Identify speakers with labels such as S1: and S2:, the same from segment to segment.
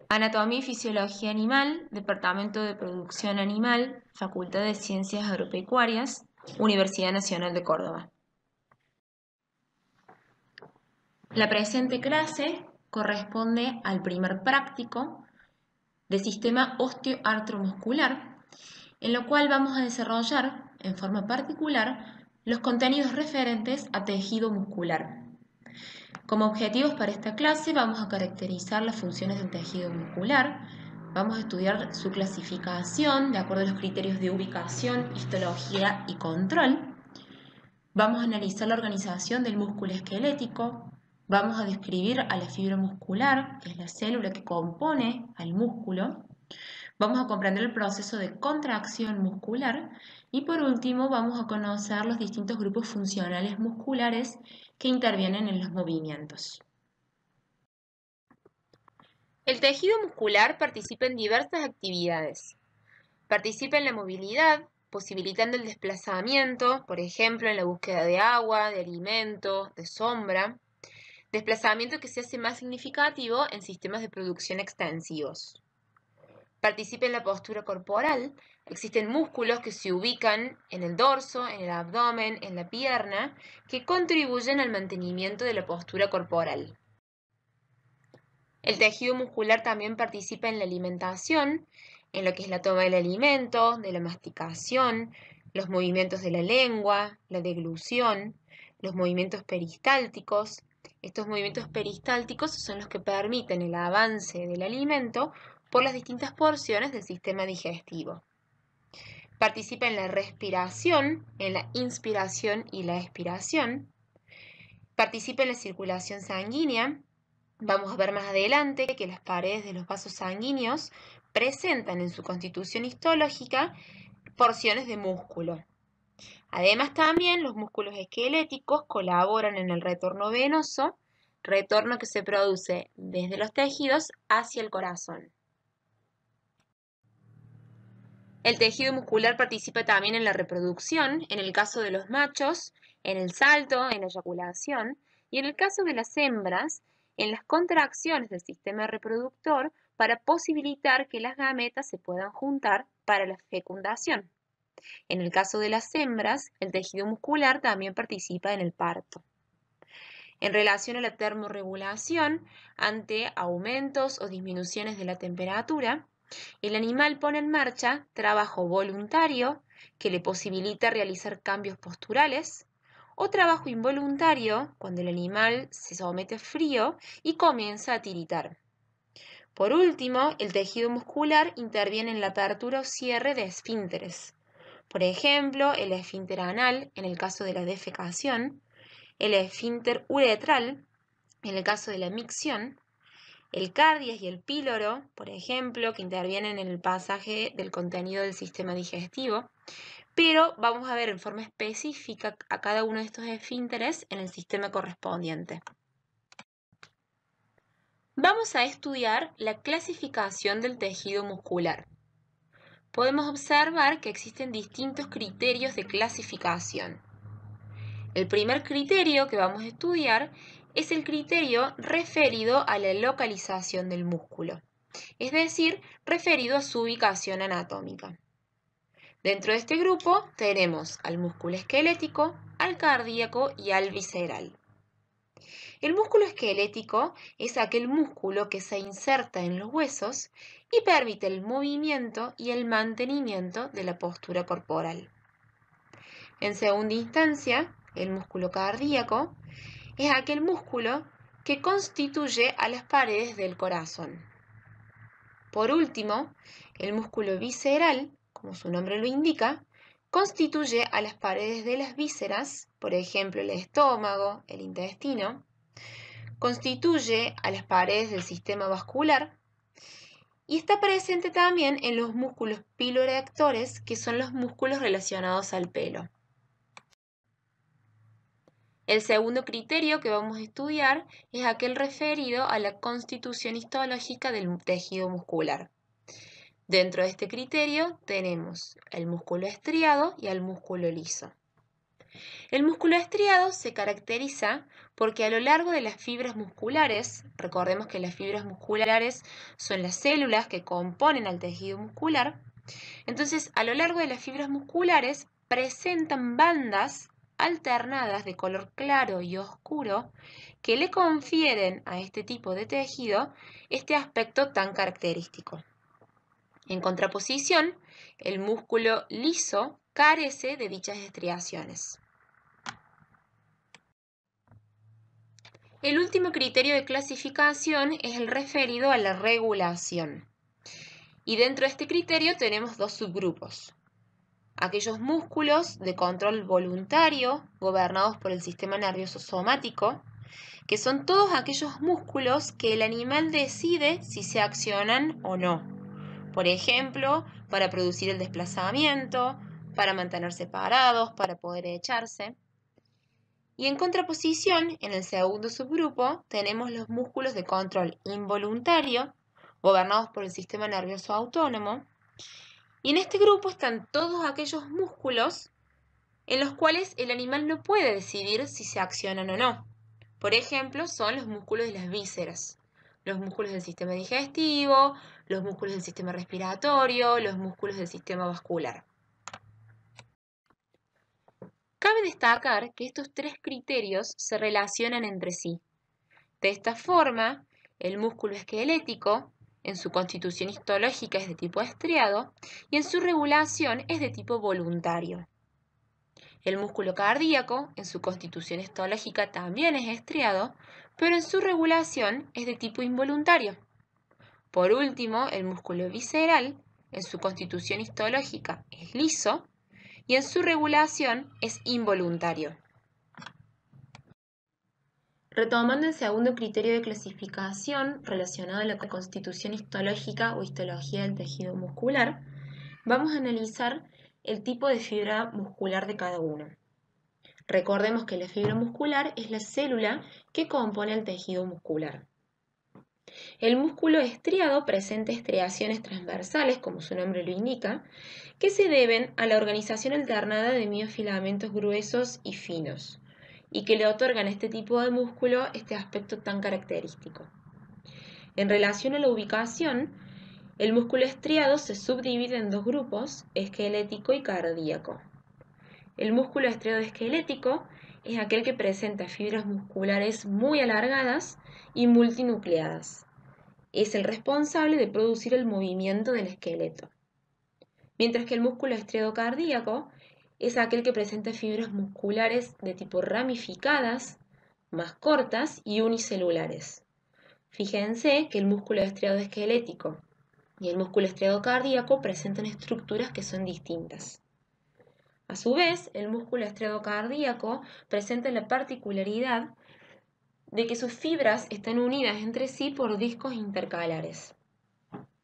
S1: Anatomía y Fisiología Animal, Departamento de Producción Animal, Facultad de Ciencias Agropecuarias, Universidad Nacional de Córdoba. La presente clase corresponde al primer práctico de sistema osteoartromuscular, en lo cual vamos a desarrollar en forma particular los contenidos referentes a tejido muscular. Como objetivos para esta clase vamos a caracterizar las funciones del tejido muscular, vamos a estudiar su clasificación de acuerdo a los criterios de ubicación, histología y control. Vamos a analizar la organización del músculo esquelético, vamos a describir a la fibra muscular, que es la célula que compone al músculo. Vamos a comprender el proceso de contracción muscular y por último vamos a conocer los distintos grupos funcionales musculares que intervienen en los movimientos. El tejido muscular participa en diversas actividades. Participa en la movilidad, posibilitando el desplazamiento, por ejemplo, en la búsqueda de agua, de alimento, de sombra, desplazamiento que se hace más significativo en sistemas de producción extensivos. Participa en la postura corporal, existen músculos que se ubican en el dorso, en el abdomen, en la pierna, que contribuyen al mantenimiento de la postura corporal. El tejido muscular también participa en la alimentación, en lo que es la toma del alimento, de la masticación, los movimientos de la lengua, la deglución, los movimientos peristálticos. Estos movimientos peristálticos son los que permiten el avance del alimento por las distintas porciones del sistema digestivo. Participa en la respiración, en la inspiración y la expiración. Participa en la circulación sanguínea. Vamos a ver más adelante que las paredes de los vasos sanguíneos presentan en su constitución histológica porciones de músculo. Además, también los músculos esqueléticos colaboran en el retorno venoso, retorno que se produce desde los tejidos hacia el corazón. El tejido muscular participa también en la reproducción, en el caso de los machos, en el salto, en la eyaculación, y en el caso de las hembras, en las contracciones del sistema reproductor para posibilitar que las gametas se puedan juntar para la fecundación. En el caso de las hembras, el tejido muscular también participa en el parto. En relación a la termorregulación, ante aumentos o disminuciones de la temperatura, el animal pone en marcha trabajo voluntario que le posibilita realizar cambios posturales o trabajo involuntario cuando el animal se somete a frío y comienza a tiritar. Por último, el tejido muscular interviene en la apertura o cierre de esfínteres. Por ejemplo, el esfínter anal en el caso de la defecación, el esfínter uretral en el caso de la micción, el cardias y el píloro, por ejemplo, que intervienen en el pasaje del contenido del sistema digestivo, pero vamos a ver en forma específica a cada uno de estos esfínteres en el sistema correspondiente. Vamos a estudiar la clasificación del tejido muscular. Podemos observar que existen distintos criterios de clasificación. El primer criterio que vamos a estudiar es el criterio referido a la localización del músculo, es decir, referido a su ubicación anatómica. Dentro de este grupo tenemos al músculo esquelético, al cardíaco y al visceral. El músculo esquelético es aquel músculo que se inserta en los huesos y permite el movimiento y el mantenimiento de la postura corporal. En segunda instancia, el músculo cardíaco es aquel músculo que constituye a las paredes del corazón. Por último, el músculo visceral, como su nombre lo indica, constituye a las paredes de las vísceras, por ejemplo el estómago, el intestino, constituye a las paredes del sistema vascular y está presente también en los músculos piloerectores, que son los músculos relacionados al pelo. El segundo criterio que vamos a estudiar es aquel referido a la constitución histológica del tejido muscular. Dentro de este criterio tenemos el músculo estriado y el músculo liso. El músculo estriado se caracteriza porque a lo largo de las fibras musculares, recordemos que las fibras musculares son las células que componen al tejido muscular, entonces a lo largo de las fibras musculares presentan bandas alternadas de color claro y oscuro que le confieren a este tipo de tejido este aspecto tan característico. En contraposición, el músculo liso carece de dichas estriaciones. El último criterio de clasificación es el referido a la regulación. Y dentro de este criterio tenemos dos subgrupos. Aquellos músculos de control voluntario gobernados por el sistema nervioso somático, que son todos aquellos músculos que el animal decide si se accionan o no. Por ejemplo, para producir el desplazamiento, para mantenerse parados, para poder echarse. Y en contraposición, en el segundo subgrupo, tenemos los músculos de control involuntario, gobernados por el sistema nervioso autónomo. Y en este grupo están todos aquellos músculos en los cuales el animal no puede decidir si se accionan o no. Por ejemplo, son los músculos de las vísceras, los músculos del sistema digestivo, los músculos del sistema respiratorio, los músculos del sistema vascular. Cabe destacar que estos tres criterios se relacionan entre sí. De esta forma, el músculo esquelético, en su constitución histológica, es de tipo estriado y en su regulación es de tipo voluntario. El músculo cardíaco, en su constitución histológica, también es estriado, pero en su regulación es de tipo involuntario. Por último, el músculo visceral, en su constitución histológica, es liso y en su regulación es involuntario. Retomando el segundo criterio de clasificación relacionado a la constitución histológica o histología del tejido muscular, vamos a analizar el tipo de fibra muscular de cada uno. Recordemos que la fibra muscular es la célula que compone el tejido muscular. El músculo estriado presenta estriaciones transversales, como su nombre lo indica, que se deben a la organización alternada de miofilamentos gruesos y finos, y que le otorgan a este tipo de músculo este aspecto tan característico. En relación a la ubicación, el músculo estriado se subdivide en dos grupos, esquelético y cardíaco. El músculo estriado esquelético es aquel que presenta fibras musculares muy alargadas y multinucleadas. Es el responsable de producir el movimiento del esqueleto. Mientras que el músculo estriado cardíaco es aquel que presenta fibras musculares de tipo ramificadas, más cortas y unicelulares. Fíjense que el músculo estriado esquelético y el músculo estriado cardíaco presentan estructuras que son distintas. A su vez, el músculo estriado cardíaco presenta la particularidad de que sus fibras están unidas entre sí por discos intercalares.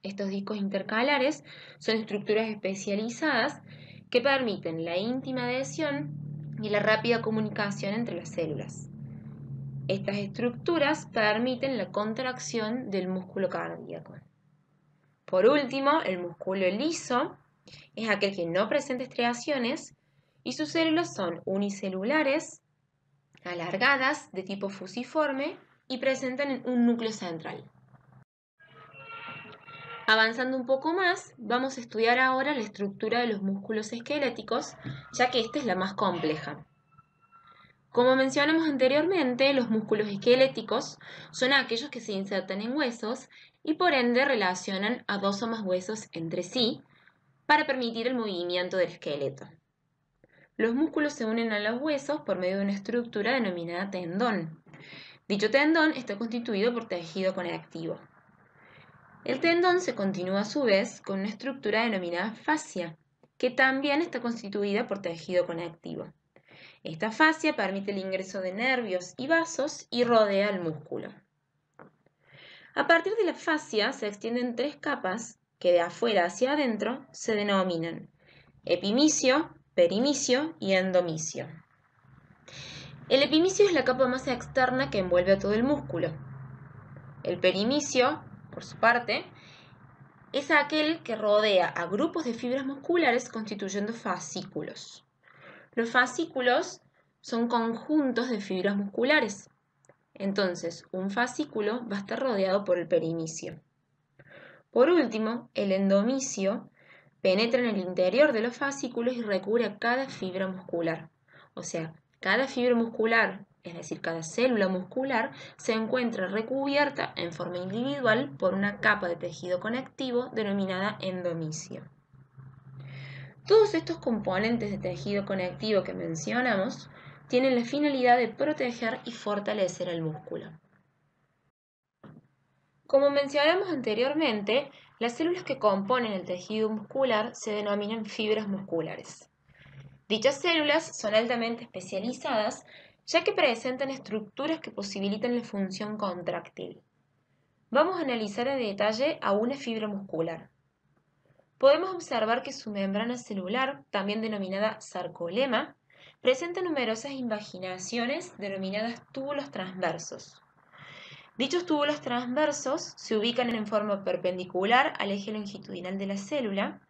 S1: Estos discos intercalares son estructuras especializadas que permiten la íntima adhesión y la rápida comunicación entre las células. Estas estructuras permiten la contracción del músculo cardíaco. Por último, el músculo liso es aquel que no presenta estriaciones y sus células son unicelulares, alargadas, de tipo fusiforme y presentan un núcleo central. Avanzando un poco más, vamos a estudiar ahora la estructura de los músculos esqueléticos, ya que esta es la más compleja. Como mencionamos anteriormente, los músculos esqueléticos son aquellos que se insertan en huesos y por ende relacionan a dos o más huesos entre sí para permitir el movimiento del esqueleto. Los músculos se unen a los huesos por medio de una estructura denominada tendón. Dicho tendón está constituido por tejido conectivo. El tendón se continúa a su vez con una estructura denominada fascia, que también está constituida por tejido conectivo. Esta fascia permite el ingreso de nervios y vasos y rodea el músculo. A partir de la fascia se extienden tres capas que de afuera hacia adentro se denominan epimicio, perimicio y endomicio. El epimicio es la capa más externa que envuelve a todo el músculo. El perimicio, por su parte, es aquel que rodea a grupos de fibras musculares constituyendo fascículos. Los fascículos son conjuntos de fibras musculares. Entonces, un fascículo va a estar rodeado por el perimecio. Por último, el endomisio penetra en el interior de los fascículos y recubre a cada fibra muscular. O sea, cada fibra muscular, es decir, cada célula muscular, se encuentra recubierta en forma individual por una capa de tejido conectivo denominada endomisio. Todos estos componentes de tejido conectivo que mencionamos tienen la finalidad de proteger y fortalecer el músculo. Como mencionamos anteriormente, las células que componen el tejido muscular se denominan fibras musculares. Dichas células son altamente especializadas, ya que presentan estructuras que posibilitan la función contráctil. Vamos a analizar en detalle a una fibra muscular. Podemos observar que su membrana celular, también denominada sarcolema, presenta numerosas invaginaciones denominadas túbulos transversos. Dichos túbulos transversos se ubican en forma perpendicular al eje longitudinal de la célula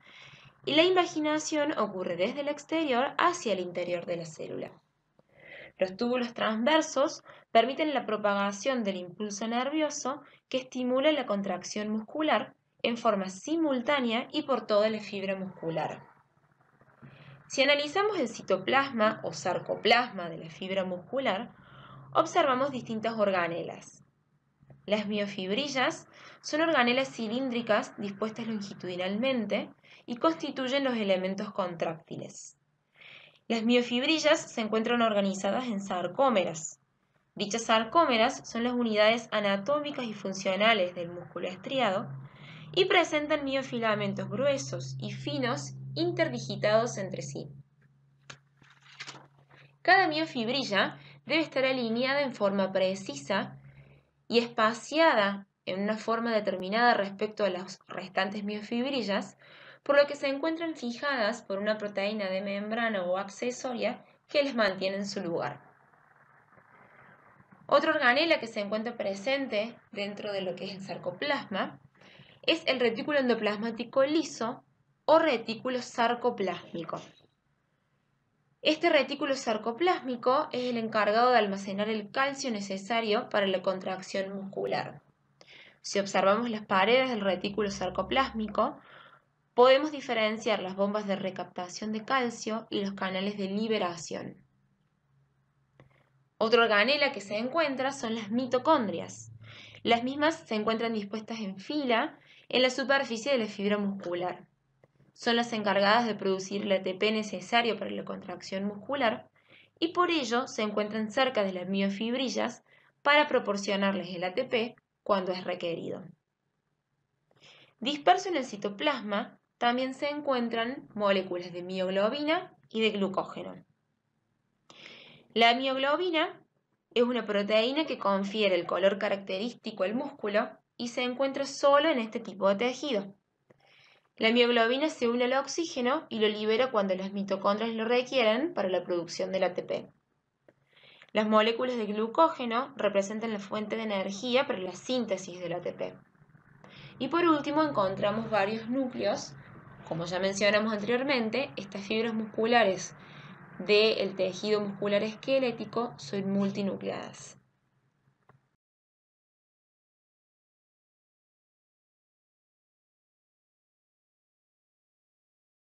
S1: y la invaginación ocurre desde el exterior hacia el interior de la célula. Los túbulos transversos permiten la propagación del impulso nervioso que estimula la contracción muscular en forma simultánea y por toda la fibra muscular. Si analizamos el citoplasma o sarcoplasma de la fibra muscular, observamos distintas organelas. Las miofibrillas son organelas cilíndricas dispuestas longitudinalmente y constituyen los elementos contráctiles. Las miofibrillas se encuentran organizadas en sarcómeras. Dichas sarcómeras son las unidades anatómicas y funcionales del músculo estriado y presentan miofilamentos gruesos y finos interdigitados entre sí. Cada miofibrilla debe estar alineada en forma precisa y espaciada en una forma determinada respecto a las restantes miofibrillas, por lo que se encuentran fijadas por una proteína de membrana o accesoria que les mantiene en su lugar. Otra organela que se encuentra presente dentro de lo que es el sarcoplasma es el retículo endoplasmático liso o retículo sarcoplásmico. Este retículo sarcoplásmico es el encargado de almacenar el calcio necesario para la contracción muscular. Si observamos las paredes del retículo sarcoplásmico, podemos diferenciar las bombas de recaptación de calcio y los canales de liberación. Otra organela que se encuentra son las mitocondrias. Las mismas se encuentran dispuestas en fila en la superficie de la fibra muscular. Son las encargadas de producir el ATP necesario para la contracción muscular y por ello se encuentran cerca de las miofibrillas para proporcionarles el ATP cuando es requerido. Disperso en el citoplasma también se encuentran moléculas de mioglobina y de glucógeno. La mioglobina es una proteína que confiere el color característico al músculo y se encuentra solo en este tipo de tejido. La mioglobina se une al oxígeno y lo libera cuando las mitocondrias lo requieren para la producción del ATP. Las moléculas de glucógeno representan la fuente de energía para la síntesis del ATP. Y por último encontramos varios núcleos. Como ya mencionamos anteriormente, estas fibras musculares del tejido muscular esquelético son multinucleadas.